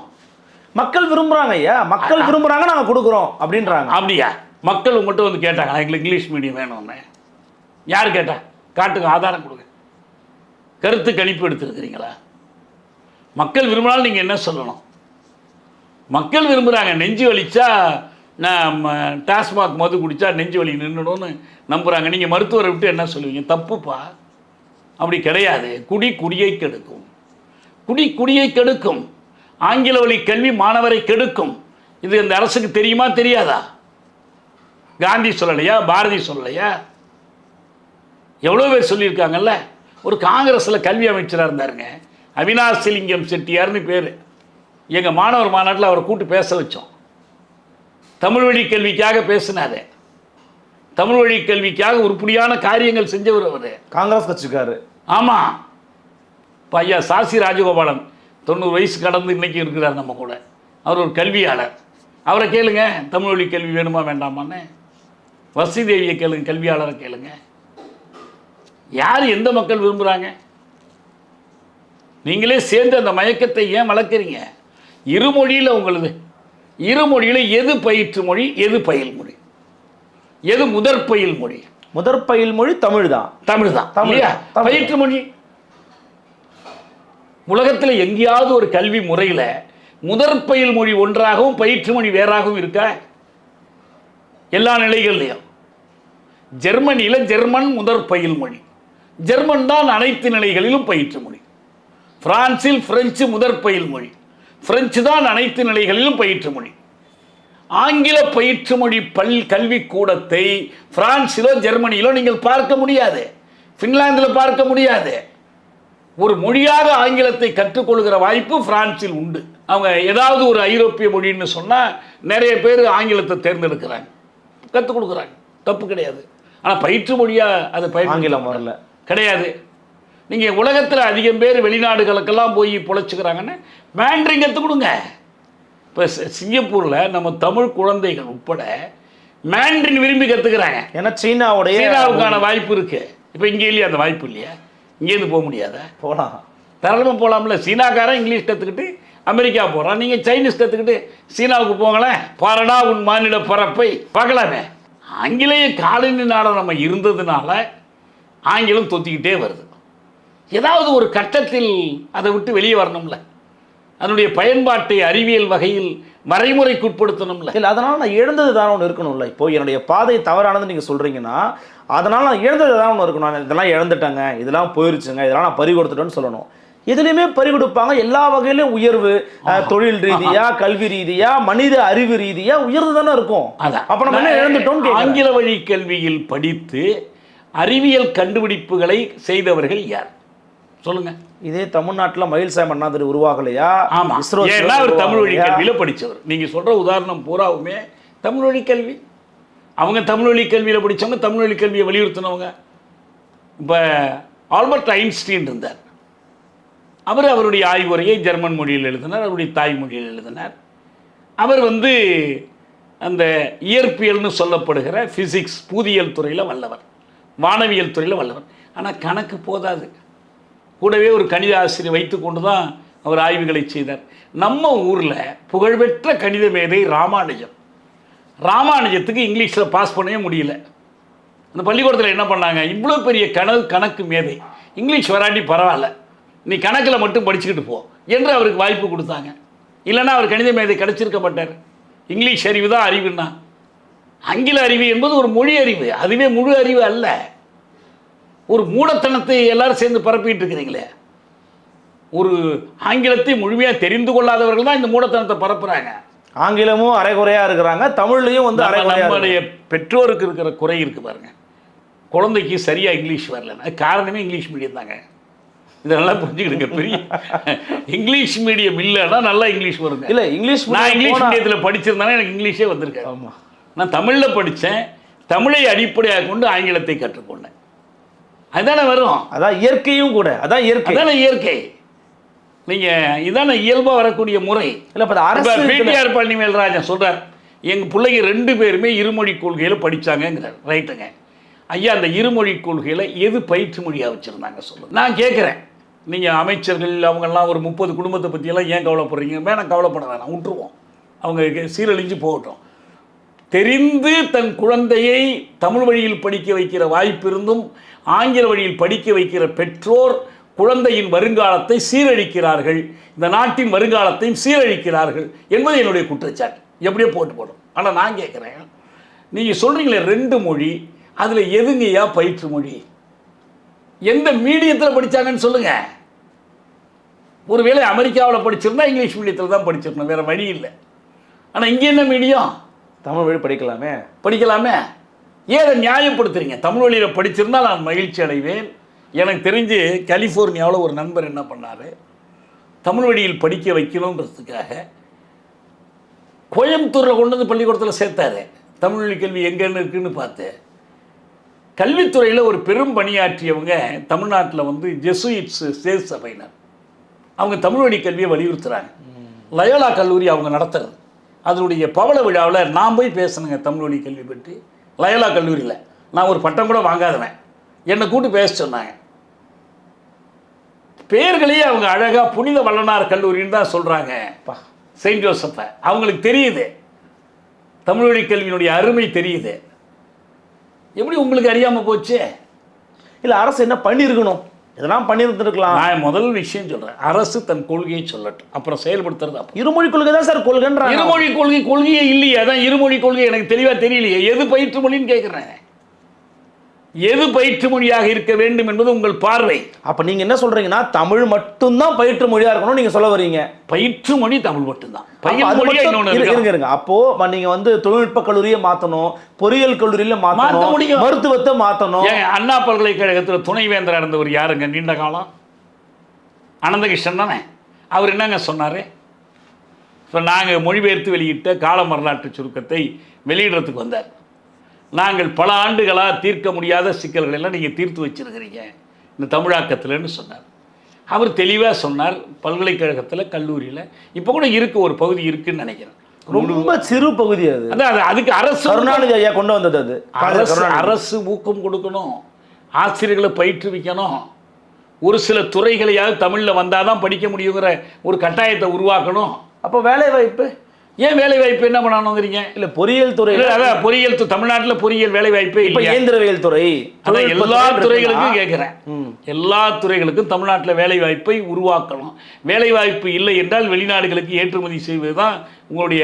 மக்கள் விரும்புகிறாங்க ஐயா, மக்கள் விரும்புகிறாங்க, நாங்கள் கொடுக்குறோம் அப்படின்றாங்க. அப்படியா? மக்கள் உங்கள்கிட்ட கேட்டாங்க எங்களுக்கு இங்கிலீஷ் மீடியம் வேணும்னு. யார் கேட்டா? காட்டுங்க, ஆதாரம் கொடுங்க. கருத்து கணிப்பு எடுத்துருக்கிறீங்களா? மக்கள் விரும்பினாலும் நீங்கள் என்ன சொல்லணும்? மக்கள் விரும்புகிறாங்க. நெஞ்சு வலிச்சா, நான் டாஸ்மாக் மது குடித்தா நெஞ்சு வலி நின்றுடும்னு நம்புகிறாங்க. நீங்கள் மருத்துவரை விட்டு என்ன சொல்லுவீங்க? தப்புப்பா, அப்படி கிடையாது. குடி குடியை கெடுக்கும், குடி குடியை கெடுக்கும், ஆங்கில வழி கல்வி மாணவரை கெடுக்கும். இது இந்த அரசுக்கு தெரியுமா தெரியாதா? காந்தி சொல்லலையா? பாரதி சொல்லலையா? எவ்வளோ பேர் சொல்லியிருக்காங்கல்ல. ஒரு காங்கிரஸில் கல்வி அமைச்சராக இருந்தாருங்க, அவினாசிலிங்கம் செட்டியார்னு பேர். எங்கள் மாணவர் மாநாட்டில் அவரை கூட்டு பேச வச்சோம். தமிழ் வழி கல்விக்காக பேசினாரு. தமிழ் வழி கல்விக்காக உருப்படியான காரியங்கள் செஞ்சவர் அவர். காங்கிரஸ் கட்சிக்காரு. ஆமாம். இப்போ ஐயா சாசி ராஜகோபாலன் 90 வயசு கடந்து இன்னைக்கு இருக்கிறார் நம்ம கூட. அவர் ஒரு கல்வியாளர். அவரை கேளுங்க, தமிழ் வழி கல்வி வேணுமா வேண்டாமான்னு. வசதிதேவியை கேளுங்க, கல்வியாளரை கேளுங்க. யார் எந்த மக்கள் விரும்புகிறாங்க? நீங்களே சேர்ந்து அந்த மயக்கத்தை ஏன் வளர்க்குறீங்க? இருமொழியில் உங்களது இருமொழியில் எது பயிற்று மொழி, எது பயில் மொழி, எது முதற் பயில் மொழி? முதற் பயில் மொழி தமிழ் தான். தமிழ் தான். பயிற்று மொழி உலகத்தில் எங்கேயாவது ஒரு கல்வி முறையில் முதற் பயில் மொழி ஒன்றாகவும் பயிற்று மொழி வேறாகவும் இருக்கா? எல்லா நிலைகள்லையும். ஜெர்மனியில் ஜெர்மன் முதற் பயில் மொழி, ஜெர்மன் தான் அனைத்து நிலைகளிலும் பயிற்று மொழி. பிரான்சில் பிரெஞ்சு முதற் பயில் மொழி, பிரெஞ்சு தான் அனைத்து நிலைகளிலும் பயிற்று மொழி. ஆங்கில பயிற்று மொழி கல்வி கூடத்தை பிரான்சிலோ ஜெர்மனியிலோ நீங்கள் பார்க்க முடியாது, பின்லாந்தில் பார்க்க முடியாது. ஒரு மொழியாக ஆங்கிலத்தை கற்றுக்கொள்கிற வாய்ப்பு பிரான்சில் உண்டு. அவங்க ஏதாவது ஒரு ஐரோப்பிய மொழின்னு சொன்னால் நிறைய பேர் ஆங்கிலத்தை தேர்ந்தெடுக்கிறாங்க, கற்றுக் கொடுக்குறாங்க, தப்பு கிடையாது. ஆனால் பயிற்று மொழியாக அது ஆங்கிலம் வரல கிடையாது. நீங்கள் உலகத்தில் அதிகம் பேர் வெளிநாடுகளுக்கெல்லாம் போய் பொழைச்சிக்கிறாங்கன்னு மேண்ட்ரின் கற்றுக் கொடுங்க. இப்போ சிங்கப்பூரில் நம்ம தமிழ் குழந்தைகள் உட்பட மேண்ட்ரின் விரும்பி கற்றுக்கிறாங்க. ஏன்னா சீனாவுக்கான வாய்ப்பு இருக்குது. இப்போ இங்கே இல்லையா அந்த வாய்ப்பு இல்லையா? இங்கேருந்து போக முடியாத? போகலாம், தாராளமாக போகலாம்ல. சீனாக்காரன் இங்கிலீஷ் கற்றுக்கிட்டு அமெரிக்கா போகிறான், நீங்கள் சைனீஸ் கற்றுக்கிட்டு சீனாவுக்கு போங்களேன். பாரடா உன் மாநில பரப்பை பார்க்கலாமே. ஆங்கிலேய காலனி நாடு நம்ம இருந்ததுனால ஆங்கிலம் தொத்திக்கிட்டே வருது. ஏதாவது ஒரு கட்டத்தில் அதை விட்டு வெளியே வரணும்ல. அதனுடைய பயன்பாட்டை அறிவியல் வகையில் வரைமுறைக்குட்படுத்தணும்ல. இல்லை, அதனால் நான் இழந்தது தான் ஒன்று இருக்கணும்ல. இப்போ என்னுடைய பாதை தவறானது நீங்கள் சொல்கிறீங்கன்னா அதனால் நான் இழந்தது தான் ஒன்று இருக்கணும். நான் இதெல்லாம் இழந்துட்டேங்க, இதெல்லாம் போயிருச்சுங்க, இதெல்லாம் நான் பறி கொடுத்துட்டேன்னு சொல்லணும். எதுலையுமே பறி கொடுப்பாங்க. எல்லா வகையிலும் உயர்வு, தொழில் ரீதியா, கல்வி ரீதியா, மனித அறிவு ரீதியா உயர்ந்து தானே இருக்கும். அப்போ நம்ம என்ன இழந்துட்டோம்? ஆங்கில வழி கல்வியில் படித்து அறிவியல் கண்டுபிடிப்புகளை செய்தவர்கள் யார் சொல்லுங்க? இதே தமிழ்நாட்டில் மயில் சாய் அண்ணாதுரை உருவாகலையா? ஆமாம், ஏன்னா அவர் தமிழ் வழி கல்வியில் படித்தவர். நீங்கள் சொல்கிற உதாரணம் பூராவுமே தமிழ் வழி கல்வி. அவங்க தமிழ் வழி கல்வியில் படித்தவங்க, தமிழ் வழி கல்வியை வலியுறுத்தினவங்க. இப்போ ஆல்பர்ட் ஐன்ஸ்டீன் இருந்தார். அவருடைய ஆய்வுரையை ஜெர்மன் மொழியில் எழுதினார், அவருடைய தாய்மொழியில் எழுதினார். அவர் அந்த இயற்பியல்னு சொல்லப்படுகிற ஃபிசிக்ஸ், பூதியியல் துறையில் வல்லவர், வானவியல் துறையில் வல்லவர். ஆனால் கணக்கு போதாது. கூடவே ஒரு கணித ஆசிரியர் வைத்து கொண்டு தான் அவர் ஆய்வுகளை செய்தார். நம்ம ஊரில் புகழ்பெற்ற கணித மேதை ராமானுஜத்துக்கு இங்கிலீஷில் பாஸ் பண்ணவே முடியல. அந்த பள்ளிக்கூடத்தில் என்ன பண்ணாங்க, இவ்வளோ பெரிய கணக்கு மேதை, இங்கிலீஷ் வராட்டி பரவாயில்ல, நீ கணக்கில் மட்டும் படிச்சுக்கிட்டு போ என்று அவருக்கு வாய்ப்பு கொடுத்தாங்க. இல்லைன்னா அவர் கணித மேதை கிடைச்சிருக்க மாட்டார். இங்கிலீஷ் அறிவு தான் அறிவுன்னா. ஆங்கில அறிவு என்பது ஒரு மொழி அறிவு, அதுவே முழு அறிவு அல்ல. ஒரு மூடத்தனத்தை எல்லாரும் சேர்ந்து பரப்பிட்டு இருக்கிறீங்களே. ஒரு ஆங்கிலத்தை முழுமையாக தெரிந்து கொள்ளாதவர்கள் தான் இந்த மூடத்தனத்தை பரப்புறாங்க. ஆங்கிலமும் அரைகுறையாக இருக்கிறாங்க, தமிழ்லையும் நம்மளுடைய பெற்றோருக்கு இருக்கிற குறை இருக்கு பாருங்க. குழந்தைக்கு சரியாக இங்கிலீஷ் வரலன்னா காரணமே இங்கிலீஷ் மீடியம் தாங்க. இதை நல்லா புரிஞ்சுக்கிடுங்க. பெரிய இங்கிலீஷ் மீடியம் இல்லைன்னா நல்லா இங்கிலீஷ் வருங்க. இல்லை, இங்கிலீஷ் நான் இங்கிலீஷ் மீடியத்தில் படிச்சிருந்தானே எனக்கு இங்கிலீஷே வந்திருக்கேன். ஆமாம், நான் தமிழில் படித்தேன், தமிழை அடிப்படையாக கொண்டு ஆங்கிலத்தை கற்றுக்கொண்டேன். அதுதானே வரும். அதான் இயற்கையும் கூட. அதான் இயற்கை, அதானே இயற்கை. நீங்கள் இதான இயல்பாக வரக்கூடிய முறை. இல்லை, பிடிஆர் பழனிவேல்ராஜன் சொல்கிறார், எங்கள் பிள்ளைங்க 2 பேருமே இருமொழி கொள்கையில் படித்தாங்கங்கிறார். ரைட்டுங்க ஐயா, அந்த இருமொழி கொள்கையில் எது பயிற்று மொழியாக வச்சுருந்தாங்க சொல்லுங்கள். நான் கேட்குறேன், நீங்கள் அமைச்சர்கள் அவங்கெல்லாம் ஒரு 30 குடும்பத்தை பற்றியெல்லாம் ஏன் கவலைப்படுறீங்க? வேணாம், கவலைப்பட வேணாம், விட்டுருவோம், அவங்க சீரழிஞ்சு போகட்டும். தெரிந்து தன் குழந்தையை தமிழ் வழியில் படிக்க வைக்கிற வாய்ப்பு இருந்தும் ஆங்கில வழியில் படிக்க வைக்கிற பெற்றோர் குழந்தையின் வருங்காலத்தை சீரழிக்கிறார்கள், இந்த நாட்டின் வருங்காலத்தையும் சீரழிக்கிறார்கள் என்பது என்னுடைய குற்றச்சாட்டு. எப்படியோ போடும். ஆனால் நான் கேட்குறேன், நீங்கள் சொல்கிறீங்களே 2 மொழி, அதில் எதுங்கய்யா பயிற்று மொழி? எந்த மீடியத்தில் படித்தாங்கன்னு சொல்லுங்கள். ஒருவேளை அமெரிக்காவில் படிச்சிருந்தா இங்கிலீஷ் மீடியத்தில் தான் படிச்சிருக்கணும், வேறு வழி இல்லை. ஆனால் இங்கே என்ன மீடியம்? தமிழ் வழி படிக்கலாமே. படிக்கலாமே. ஏன் அதை நியாயப்படுத்துறீங்க? தமிழ் வழியில் படிச்சிருந்தால் நான் மகிழ்ச்சி அடைவேன். எனக்கு தெரிஞ்சு கலிஃபோர்னியாவில் ஒரு நண்பர் என்ன பண்ணார், தமிழ் வழியில் படிக்க வைக்கணுன்றதுக்காக கோயம்புத்தூரில் கொண்டு வந்து பள்ளிக்கூடத்தில் சேர்த்தாரு. தமிழ் வழி கல்வி எங்கன்னு இருக்குன்னு பார்த்து கல்வித்துறையில் ஒரு பெரும் பணியாற்றியவங்க தமிழ்நாட்டில் வந்து ஜெசுயிட்ஸ் சேஸ் சபையினர் அவங்க தமிழ் வழி கல்வியை வலியுறுத்துகிறாங்க. லயோலா கல்லூரி அவங்க நடத்துறது. அதனுடைய பவள விழாவில் நான் போய் பேசணுங்க தமிழ் வழி கல்வி பற்றி. லயோலா கல்லூரியில் நான் ஒரு பட்டம் கூட வாங்காதவன், என்னை கூட்டு பேச சொன்னாங்க. பேர்களையே அவங்க அழகாக புனித வள்ளனார் கல்லூரின்னு தான் சொல்கிறாங்க. செயின்ட் ஜோசப்பை அவங்களுக்கு தெரியுது, தமிழ் வழி கல்வியினுடைய அருமை தெரியுது. எப்படி உங்களுக்கு அறியாமல் போச்சு? இல்லை, அரசு என்ன பண்ணியிருக்கணும்? இதெல்லாம் பண்ணியிருந்துருக்கலாம். நான் முதல் விஷயம் சொல்கிறேன், அரசு தன் கொள்கையை சொல்லட்டும், அப்புறம் செயல்படுத்துறது. இருமொழி கொள்கை தான் சார் கொள்கைன்ற. இருமொழி கொள்கையே இல்லையே. அதான் இருமொழி கொள்கை எனக்கு தெளிவாக தெரியலையே. எது பயிற்று மொழின்னு கேட்குறேன். எது பயிற்று மொழியாக இருக்க வேண்டும் என்பது உங்கள் பார்வை. அப்போ நீங்கள் என்ன சொல்கிறீங்கன்னா தமிழ் மட்டும்தான் பயிற்று மொழியாக இருக்கணும் நீங்கள் சொல்ல வரீங்க. பயிற்று மொழி தமிழ் மட்டும்தான். இருங்க, அப்போ நீங்கள் வந்து தொழில்நுட்ப கல்லூரியை மாற்றணும், பொறியியல் கல்லூரியில் மாற்றணும், மருத்துவத்தை மாற்றணும். அண்ணா பல்கலைக்கழகத்தில் துணைவேந்தராக இருந்தவர் யாருங்க நீண்ட காலம்? அனந்தகிருஷ்ணன் தானே. அவர் என்னங்க சொன்னார்? இப்போ நாங்கள் மொழிபெயர்த்து வெளியிட்ட கால வரலாற்று சுருக்கத்தை வெளியிடுறதுக்கு வந்தார். நாங்கள் பல ஆண்டுகளாக தீர்க்க முடியாத சிக்கல்கள் எல்லாம் நீங்கள் தீர்த்து வச்சிருக்கிறீங்க இந்த தமிழாக்கத்தில்னு சொன்னார். அவர் தெளிவாக சொன்னார். பல்கலைக்கழகத்தில் கல்லூரியில் இப்போ கூட இருக்குது, ஒரு பகுதி இருக்குன்னு நினைக்கிறேன். ரொம்ப சிறு பகுதி அது. அதான் அதுக்கு அரசு கருணாநிதி ஐயா கொண்டு வந்தது. அது அரசு ஊக்கம் கொடுக்கணும், ஆசிரியர்களை பயிற்றுவிக்கணும், ஒரு சில துறைகளையாவது தமிழில் வந்தால் தான் படிக்க முடியுங்கிற ஒரு கட்டாயத்தை உருவாக்கணும். அப்போ வேலை வாய்ப்பு ஏன் வேலை வாய்ப்பு என்ன பண்ணணுங்கிறீங்க? இல்லை, பொறியியல் துறை. அதான் பொறியியல் தமிழ்நாட்டில் பொறியியல் வேலை வாய்ப்பே இல்லை. இயந்திரவியல் துறை, அதான் எல்லா துறைகளுக்கும் கேட்குறேன். எல்லா துறைகளுக்கும் தமிழ்நாட்டில் வேலை வாய்ப்பை உருவாக்கணும். வேலை வாய்ப்பு இல்லை என்றால் வெளிநாடுகளுக்கு ஏற்றுமதி செய்வது தான் உங்களுடைய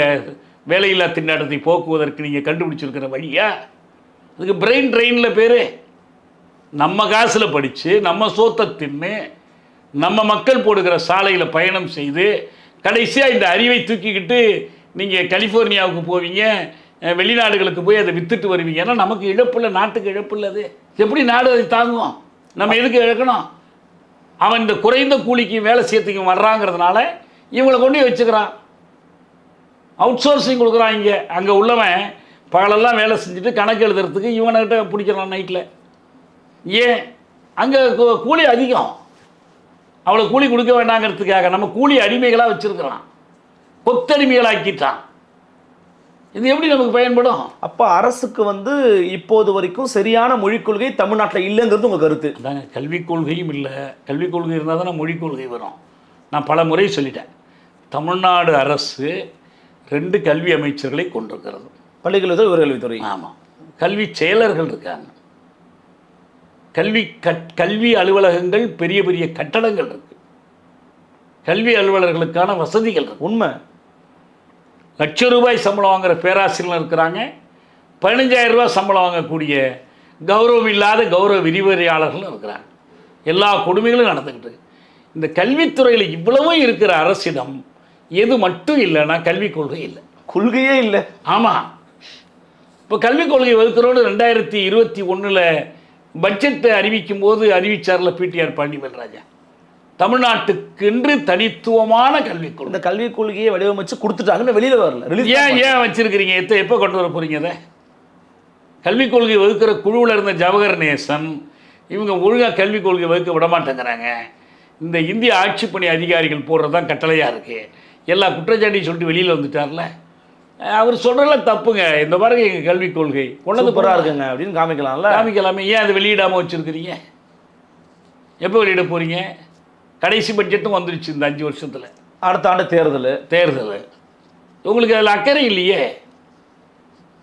வேலையில்லா திண்டாட்டத்தை போக்குவதற்கு நீங்கள் கண்டுபிடிச்சிருக்கிற வழியா? அதுக்கு பிரெயின் ட்ரெயினில் பேர். நம்ம காசில் படித்து நம்ம சோத்தை தின்னு நம்ம மக்கள் போடுகிற சாலையில் பயணம் செய்து கடைசியாக இந்த அறிவை தூக்கிக்கிட்டு நீங்கள் கலிஃபோர்னியாவுக்கு போவீங்க, வெளிநாடுகளுக்கு போய் அதை விற்றுட்டு வருவீங்க. ஏன்னா நமக்கு இழப்பு இல்லை, நாட்டுக்கு இழப்பு இல்லை. அது எப்படி நாடு அதை தாங்குவோம்? நம்ம எதுக்கு இழக்கணும்? அவன் இந்த குறைந்த கூலிக்கு வேலை செய்யறதுக்கு வர்றாங்கிறதுனால இவங்களை கொண்டு வச்சுக்கிறான், அவுட் சோர்சிங் கொடுக்குறான். இங்கே அங்கே உள்ளவன் பகலெல்லாம் வேலை செஞ்சுட்டு கணக்கு எழுதுறதுக்கு இவன்கிட்ட பிடிக்கிறான் நைட்டில். ஏன்? அங்கே கூலி அதிகம், அவ்வளோ கூலி கொடுக்க வேண்டாங்கிறதுக்காக நம்ம கூலி அடிமைகளாக வச்சுருக்கிறான், கொத்தடிமைகளாக்கிட்டான். இது எப்படி நமக்கு பயன்படும்? அப்போ அரசுக்கு வந்து இப்போது வரைக்கும் சரியான மொழிக் கொள்கை தமிழ்நாட்டில் இல்லைங்கிறது உங்கள் கருத்து? அதாங்க, கல்விக் கொள்கையும் இல்லை. கல்விக் கொள்கை இருந்தால் தானே மொழிக் கொள்கை வரும். நான் பல முறை சொல்லிட்டேன், தமிழ்நாடு அரசு 2 கல்வி அமைச்சர்களை கொண்டிருக்கிறது. பள்ளிக்கல்வித்துறை, உயர்கல்வித்துறை. ஆமாம், கல்வி செயலர்கள் இருக்காங்க, கல்வி அலுவலகங்கள், பெரிய பெரிய கட்டடங்கள் இருக்கு, கல்வி அலுவலர்களுக்கான வசதிகள் இருக்கு. உண்மை. லட்சம் ரூபாய் சம்பளம் வாங்குற பேராசிரியர்கள் இருக்கிறாங்க, 15,000 ரூபாய் சம்பளம் வாங்கக்கூடிய கௌரவம் இல்லாத கௌரவ விரிவுரையாளர்களும் இருக்கிறாங்க. எல்லா கொடுமைகளும் நடந்துக்கிட்டு இருக்கு. இந்த கல்வித்துறையில் இவ்வளவும் இருக்கிற அரசிடம் எது மட்டும் இல்லைன்னா கல்விக் கொள்கை இல்லை. கொள்கையே இல்லை. ஆமாம், இப்போ கல்விக் கொள்கை வகுக்கிறோடு 2021 பட்ஜெட்டை அறிவிக்கும் போது அறிவிச்சார்ல பிடிஆர் பாண்டியராஜா, தமிழ்நாட்டுக்கென்று தனித்துவமான கல்விக் கொள்கை. இந்த கல்விக் கொள்கையை வடிவமைச்சு கொடுத்துட்டாங்கன்னு வெளியில் வரல. ஏன் வச்சிருக்கிறீங்க? எப்போ கொண்டு வர போறீங்க அதை? கல்விக் கொள்கை வகுக்கிற குழுவில் இருந்த ஜவஹர் நேசன் இவங்க ஒழுங்காக கல்விக் கொள்கை வகுக்க விட மாட்டேங்கிறாங்க. இந்த இந்திய ஆட்சிப்பணி அதிகாரிகள் போடுறது தான் கட்டளையாக இருக்குது. எல்லா குற்றச்சாட்டையும் சொல்லிட்டு வெளியில் வந்துட்டார்ல, அவர் சொல்கிறல தப்புங்க. இந்த பாருங்க எங்கள் கல்விக் கொள்கை கொண்டது போகிறா இருக்குங்க அப்படின்னு காமிக்கலாமே. ஏன் அதை வெளியிடாமல் வச்சுருக்கிறீங்க? எப்போ வெளியிட போகிறீங்க? கடைசி பட்ஜெட்டும் வந்துருச்சு இந்த 5 வருஷத்தில். அடுத்த ஆண்டு தேர்தல். உங்களுக்கு அதில் அக்கறை இல்லையே.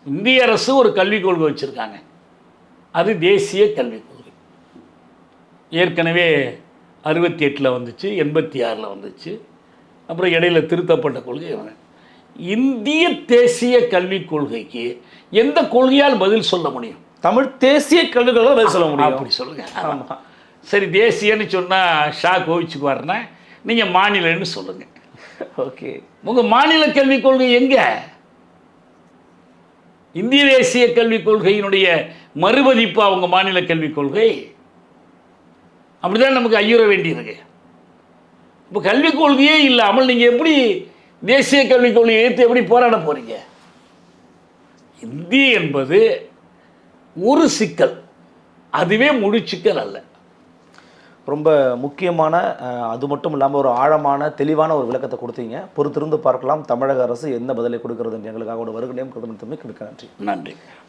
இந்திய அரசு ஒரு கல்விக் கொள்கை வச்சுருக்காங்க, அது தேசிய கல்விக் கொள்கை. ஏற்கனவே 68 வந்துச்சு, 86 வந்துச்சு, அப்புறம் இடையில திருத்தப்பட்ட கொள்கை. இந்திய தேசிய கல்விக் கொள்கைக்கு எந்த கொள்கையால் பதில் சொல்ல முடியும்? தமிழ் தேசிய கல்விக் கொள்கை பதில் சொல்ல முடியும். அப்படி சொல்லுங்க. ஆமாம், சரி, தேசியன்னு சொன்னால் ஷா கோவிச்சுக்குவாருன்னா நீங்கள் மாநிலன்னு சொல்லுங்கள். ஓகே, உங்கள் மாநில கல்விக் கொள்கை எங்கே? இந்திய தேசிய கல்விக் கொள்கையினுடைய மறுபதிப்பு அவங்க மாநில கல்விக் கொள்கை. அப்படிதான் நமக்கு ஐயுற வேண்டியிருக்கு. இப்போ கல்விக் கொள்கையே இல்லாமல் நீங்கள் எப்படி தேசிய கல்விக் கொள்கையை எடுத்து எப்படி போராட போறீங்க? இந்தி என்பது ஒரு சிக்கல், அதுவே முழு சிக்கல் அல்ல. ரொம்ப முக்கியமான அது மட்டும் இல்லாமல் ஒரு ஆழமான தெளிவான ஒரு விளக்கத்தை கொடுத்தீங்க. பொறுத்திருந்து பார்க்கலாம் தமிழக அரசு என்ன பதிலை கொடுக்கிறது என்று எங்களுக்காக ஒரு வருகனையும் மிக்க நன்றி. நன்றி.